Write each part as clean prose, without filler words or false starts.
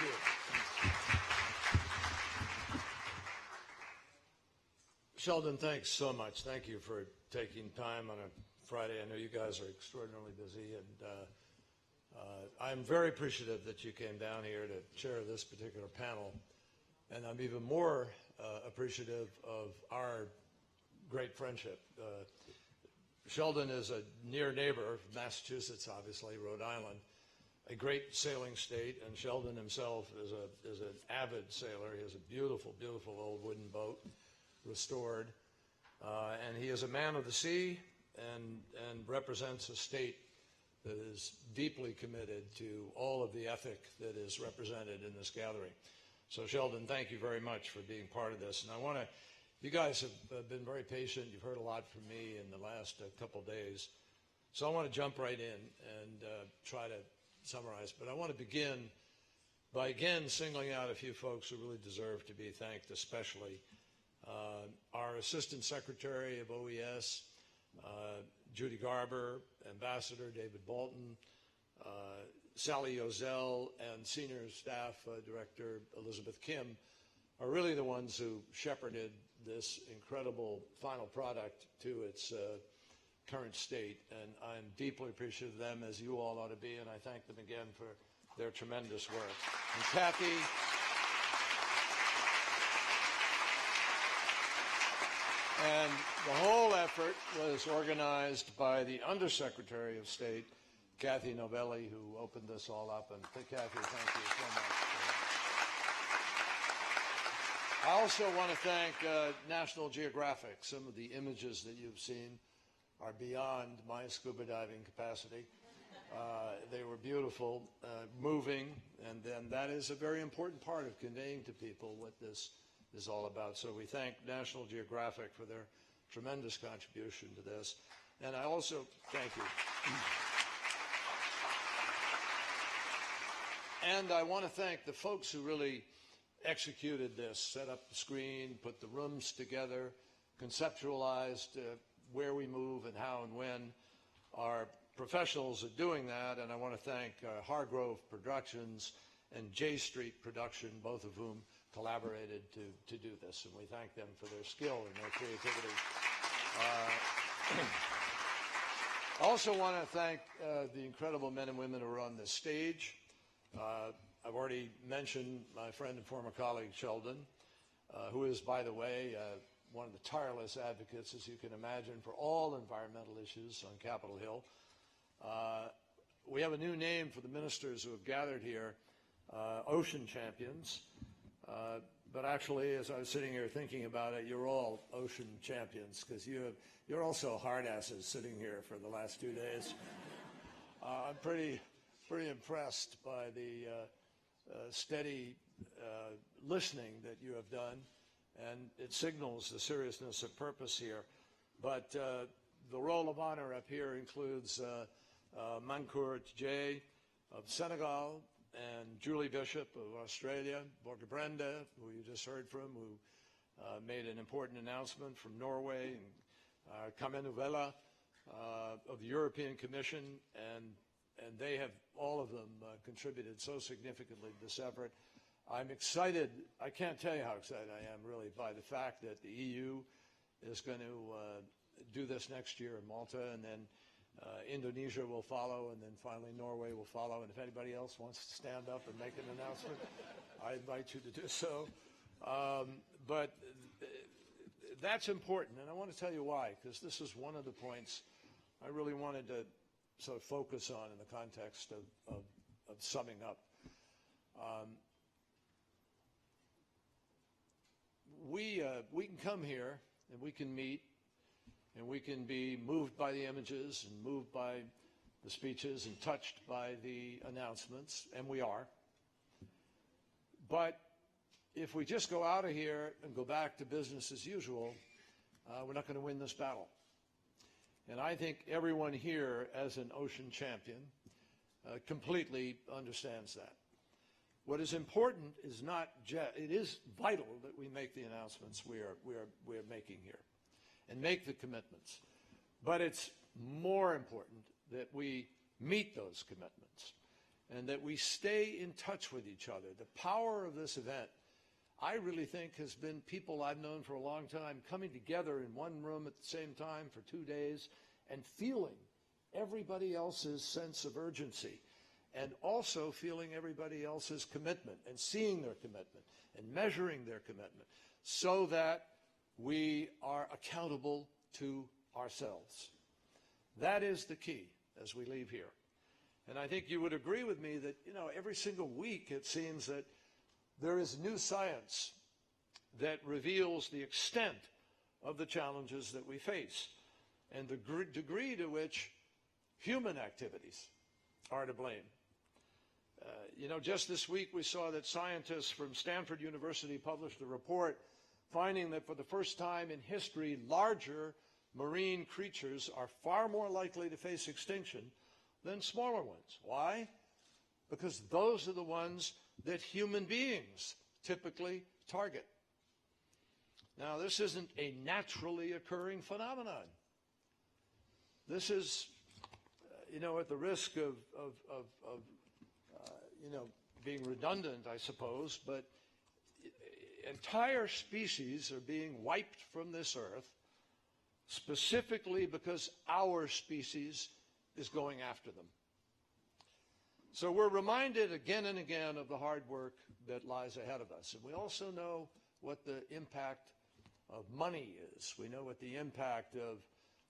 you. Sheldon, thanks so much. Thank you for taking time on a Friday. I know you guys are extraordinarily busy, and I'm very appreciative that you came down here to chair this particular panel. And I'm even more appreciative of our great friendship. Sheldon is a near neighbor of Massachusetts, obviously, Rhode Island, a great sailing state, and Sheldon himself is an avid sailor. He has a beautiful, beautiful old wooden boat, restored, and he is a man of the sea and represents a state that is deeply committed to all of the ethic that is represented in this gathering. So Sheldon, thank you very much for being part of this. And I want to, you guys have been very patient. You've heard a lot from me in the last couple days. So I want to jump right in and try to summarize. But I want to begin by, again, singling out a few folks who really deserve to be thanked, especially our Assistant Secretary of OES, Judy Garber, Ambassador David Bolton, Sally Yozell, and Senior Staff Director Elizabeth Kim are really the ones who shepherded this incredible final product to its current state. And I'm deeply appreciative of them, as you all ought to be, and I thank them again for their tremendous work. And Kathy, and the whole effort was organized by the Undersecretary of State, Kathy Novelli, who opened this all up. And Kathy, thank you so much. I also want to thank National Geographic. Some of the images that you've seen are beyond my scuba diving capacity. They were beautiful, moving, and then that is a very important part of conveying to people what this is all about. So we thank National Geographic for their tremendous contribution to this. And I also thank you. And I want to thank the folks who really executed this, set up the screen, put the rooms together, conceptualized where we move and how and when. Our professionals are doing that, and I want to thank Hargrove Productions and J Street Production, both of whom collaborated to do this, and we thank them for their skill and their creativity. I also want to thank the incredible men and women who are on this stage. I've already mentioned my friend and former colleague Sheldon, who is, by the way, one of the tireless advocates, as you can imagine, for all environmental issues on Capitol Hill. We have a new name for the ministers who have gathered here, Ocean Champions. But actually, as I was sitting here thinking about it, you're all ocean champions, because you're also hard asses sitting here for the last 2 days. I'm pretty impressed by the steady listening that you have done, and it signals the seriousness of purpose here. But the roll of honor up here includes Mankour Tjay of Senegal, and Julie Bishop of Australia, Borge Brende, who you just heard from, who made an important announcement from Norway, and Carmen Uvela of the European Commission, and they have, all of them, contributed so significantly to this effort. I'm excited, I can't tell you how excited I am, really, by the fact that the EU is going to do this next year in Malta, and then Indonesia will follow, and then finally Norway will follow. And if anybody else wants to stand up and make an announcement, I invite you to do so. But that's important, and I want to tell you why, because this is one of the points I really wanted to sort of focus on in the context of summing up. We can come here and we can meet, and we can be moved by the images and moved by the speeches and touched by the announcements, and we are. But if we just go out of here and go back to business as usual, we're not going to win this battle. And I think everyone here, as an ocean champion, completely understands that. What is important is not just, it is vital that we make the announcements we are making here and make the commitments. But it's more important that we meet those commitments. and that we stay in touch with each other. The power of this event, I really think, has been people I've known for a long time coming together in one room at the same time for 2 days and feeling everybody else's sense of urgency, and also feeling everybody else's commitment and seeing their commitment and measuring their commitment so that we are accountable to ourselves. That is the key as we leave here. And I think you would agree with me that, every single week it seems that there is new science that reveals the extent of the challenges that we face and the degree to which human activities are to blame. Just this week we saw that scientists from Stanford University published a report finding that for the first time in history, larger marine creatures are far more likely to face extinction than smaller ones. Why? Because those are the ones that human beings typically target. Now, this isn't a naturally occurring phenomenon. This is, at the risk of being redundant, I suppose, but entire species are being wiped from this earth specifically because our species is going after them. So we're reminded again and again of the hard work that lies ahead of us. And we also know what the impact of money is. We know what the impact of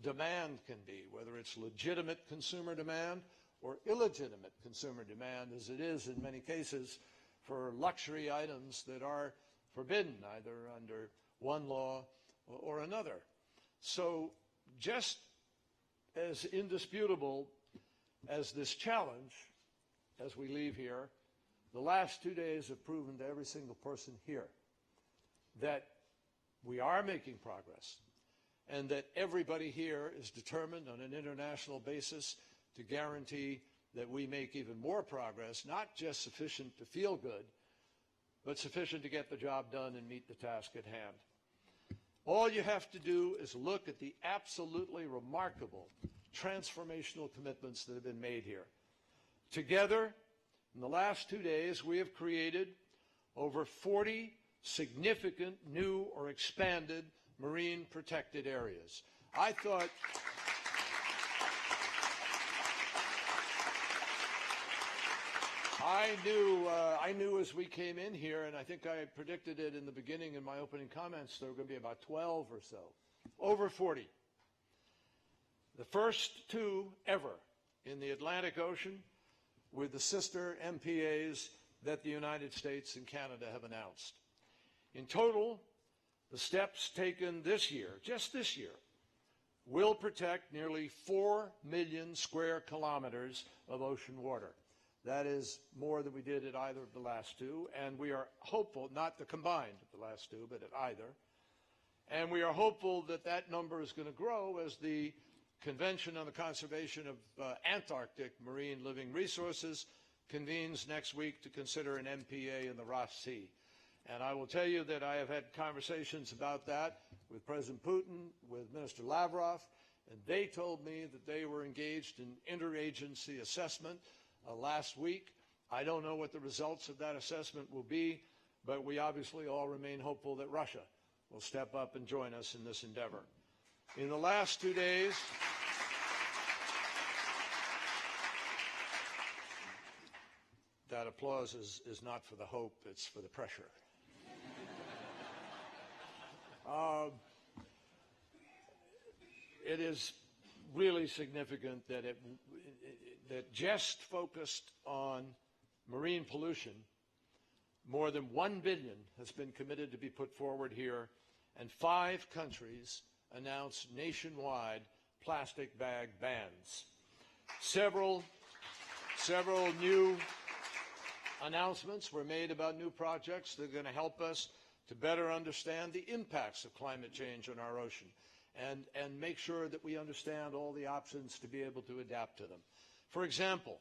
demand can be, whether it's legitimate consumer demand or illegitimate consumer demand, as it is in many cases for luxury items that are forbidden either under one law or another. So just as indisputable as this challenge as we leave here, the last 2 days have proven to every single person here that we are making progress and that everybody here is determined on an international basis to guarantee that we make even more progress, not just sufficient to feel good, but sufficient to get the job done and meet the task at hand. All you have to do is look at the absolutely remarkable transformational commitments that have been made here. Together, in the last 2 days, we have created over 40 significant new or expanded marine protected areas. I knew as we came in here, and I think I predicted it in the beginning in my opening comments, there were going to be about 12 or so. Over 40. The first two ever in the Atlantic Ocean with the sister MPAs that the United States and Canada have announced. In total, the steps taken this year, just this year, will protect nearly 4 million square kilometers of ocean water. That is more than we did at either of the last two, and we are hopeful, not the combined of the last two, but at either. And we are hopeful that that number is going to grow as the Convention on the Conservation of Antarctic Marine Living Resources convenes next week to consider an MPA in the Ross Sea. And I will tell you that I have had conversations about that with President Putin, with Minister Lavrov, and they told me that they were engaged in interagency assessment last week. I don't know what the results of that assessment will be, but we obviously all remain hopeful that Russia will step up and join us in this endeavor. In the last 2 days, that applause is not for the hope, it's for the pressure. It is really significant that that just focused on marine pollution, more than $1 billion has been committed to be put forward here, and 5 countries announced nationwide plastic bag bans. Several new announcements were made about new projects that are going to help us to better understand the impacts of climate change on our ocean and make sure that we understand all the options to be able to adapt to them. For example,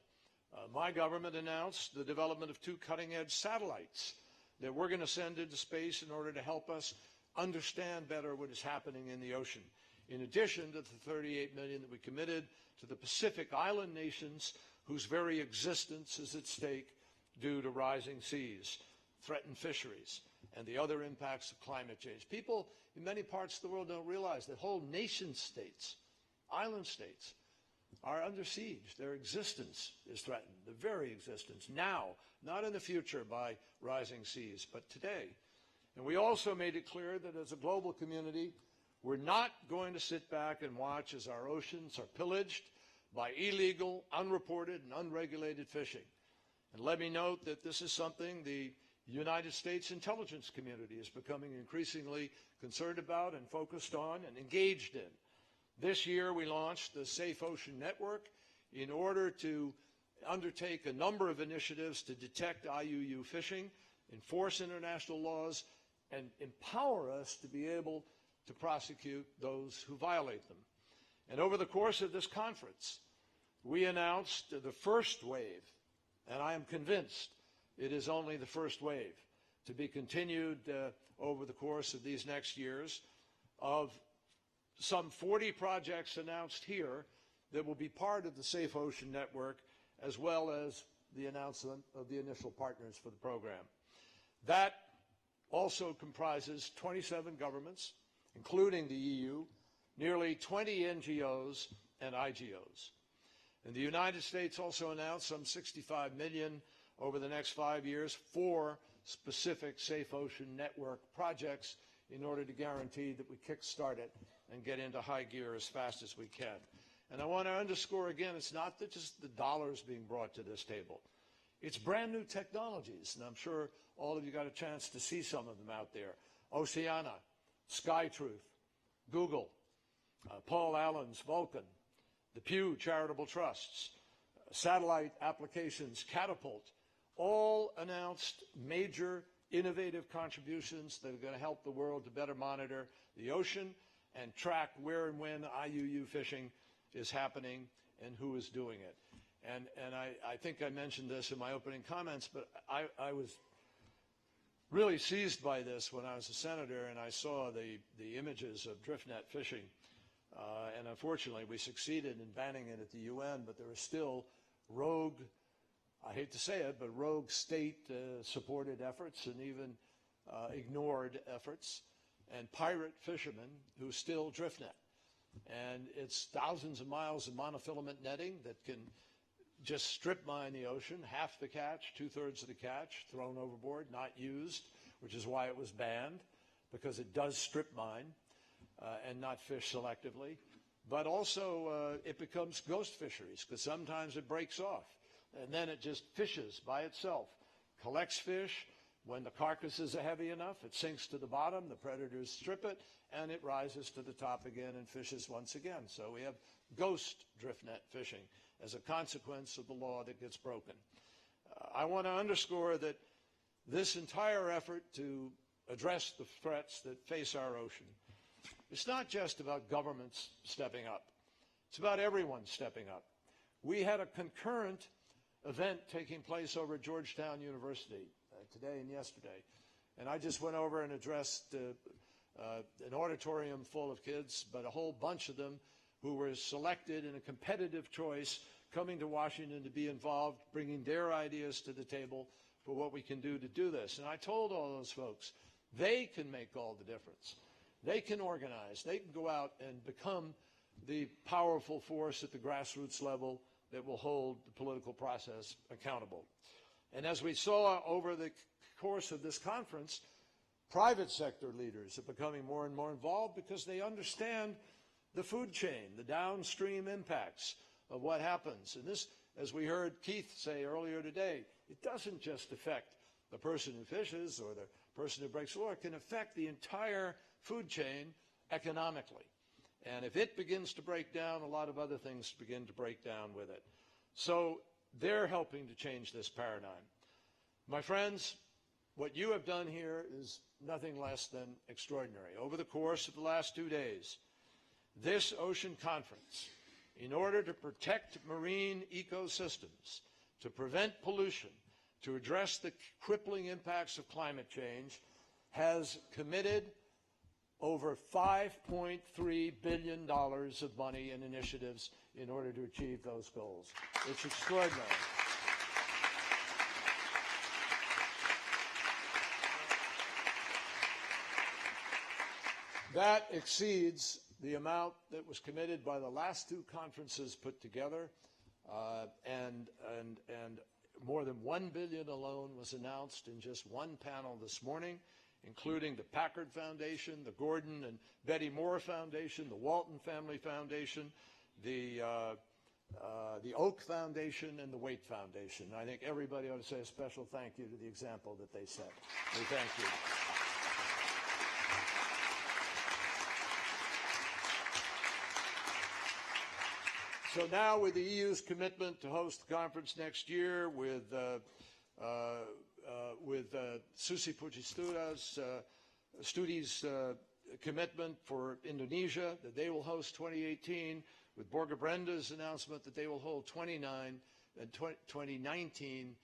my government announced the development of 2 cutting-edge satellites that we're going to send into space in order to help us understand better what is happening in the ocean, in addition to the $38 million that we committed to the Pacific Island nations whose very existence is at stake due to rising seas, threatened fisheries, and the other impacts of climate change. People in many parts of the world don't realize that whole nation states, island states, are under siege. Their existence is threatened, the very existence, now, not in the future by rising seas, but today. And we also made it clear that as a global community, we're not going to sit back and watch as our oceans are pillaged by illegal, unreported, and unregulated fishing. And let me note that this is something the United States intelligence community is becoming increasingly concerned about and focused on and engaged in. This year we launched the Safe Ocean Network in order to undertake a number of initiatives to detect IUU fishing, enforce international laws, and empower us to be able to prosecute those who violate them. And over the course of this conference, we announced the first wave, and I am convinced it is only the first wave, to be continued over the course of these next years, of some 40 projects announced here that will be part of the Safe Ocean Network, as well as the announcement of the initial partners for the program. That also comprises 27 governments, including the EU, nearly 20 NGOs and IGOs. And the United States also announced some $65 million over the next 5 years for specific Safe Ocean Network projects in order to guarantee that we kickstart it and get into high gear as fast as we can. And I want to underscore again, it's not that just the dollars being brought to this table. It's brand new technologies, and I'm sure all of you got a chance to see some of them out there. Oceana, SkyTruth, Google, Paul Allen's Vulcan, the Pew Charitable Trusts, Satellite Applications, Catapult, all announced major innovative contributions that are going to help the world to better monitor the ocean and track where and when IUU fishing is happening and who is doing it. And I think I mentioned this in my opening comments, but I was really seized by this when I was a senator and I saw the images of drift net fishing. And unfortunately, we succeeded in banning it at the UN, but there are still rogue, I hate to say it, but rogue state-supported efforts and even ignored efforts, and pirate fishermen who still drift net. And it's thousands of miles of monofilament netting that can just strip mine the ocean, half the catch, two-thirds of the catch, thrown overboard, not used, which is why it was banned, because it does strip mine and not fish selectively. But also it becomes ghost fisheries, because sometimes it breaks off, and then it just fishes by itself, collects fish. When the carcasses are heavy enough, it sinks to the bottom, the predators strip it, and it rises to the top again and fishes once again. So we have ghost drift net fishing as a consequence of the law that gets broken. I want to underscore that this entire effort to address the threats that face our ocean, it's not just about governments stepping up. It's about everyone stepping up. We had a concurrent event taking place over at Georgetown University today and yesterday. And I just went over and addressed an auditorium full of kids, but a whole bunch of them who were selected in a competitive choice, coming to Washington to be involved, bringing their ideas to the table for what we can do to do this. And I told all those folks, they can make all the difference. They can organize. They can go out and become the powerful force at the grassroots level that will hold the political process accountable. And as we saw over the course of this conference, private sector leaders are becoming more and more involved because they understand the food chain, the downstream impacts of what happens. And this, as we heard Keith say earlier today, it doesn't just affect the person who fishes or the person who breaks the law. It can affect the entire food chain economically. And if it begins to break down, a lot of other things begin to break down with it. So they're helping to change this paradigm. My friends, what you have done here is nothing less than extraordinary. Over the course of the last 2 days, this ocean conference, in order to protect marine ecosystems, to prevent pollution, to address the crippling impacts of climate change, has committed over $5.3 billion of money and initiatives in order to achieve those goals. It's extraordinary. That exceeds the amount that was committed by the last two conferences put together, and more than $1 billion alone was announced in just one panel this morning, including the Packard Foundation, the Gordon and Betty Moore Foundation, the Walton Family Foundation, the Oak Foundation, and the Waite Foundation. I think everybody ought to say a special thank you to the example that they set. We thank you. So now, with the EU's commitment to host the conference next year, with Susi Pujistudi's commitment for Indonesia that they will host 2018, with Borge Brenda's announcement that they will hold 2019,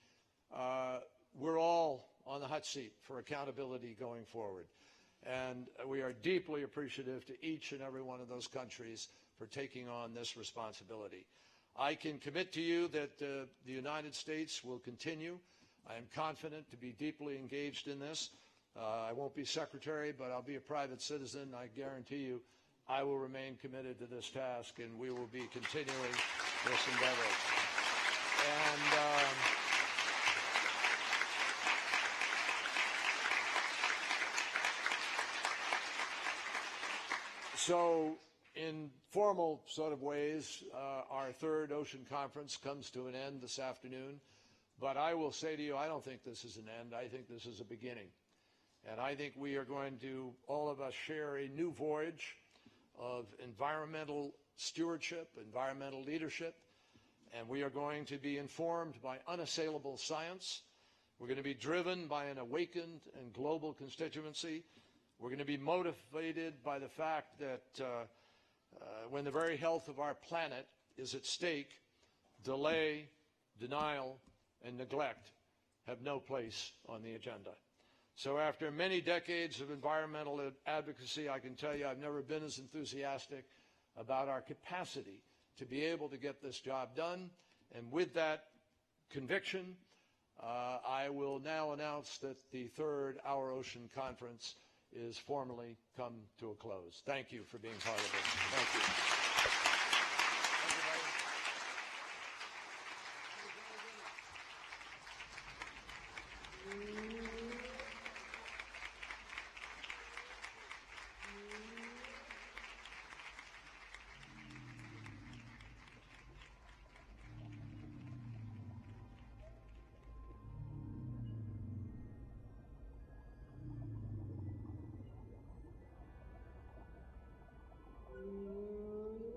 we're all on the hot seat for accountability going forward. And we are deeply appreciative to each and every one of those countries for taking on this responsibility. I can commit to you that the United States will continue. I am confident to be deeply engaged in this. I won't be secretary, but I'll be a private citizen. I guarantee you I will remain committed to this task, and we will be continuing this endeavor. And so, in formal sort of ways, our third ocean conference comes to an end this afternoon. But I will say to you, I don't think this is an end. I think this is a beginning. And I think we are going to, all of us, share a new voyage of environmental stewardship, environmental leadership. And we are going to be informed by unassailable science. We're going to be driven by an awakened and global constituency. We're going to be motivated by the fact that when the very health of our planet is at stake, delay, denial, and neglect have no place on the agenda. So after many decades of environmental advocacy, I can tell you I've never been as enthusiastic about our capacity to be able to get this job done. And with that conviction, I will now announce that the third Our Ocean Conference is formally come to a close. Thank you for being part of it. Thank you.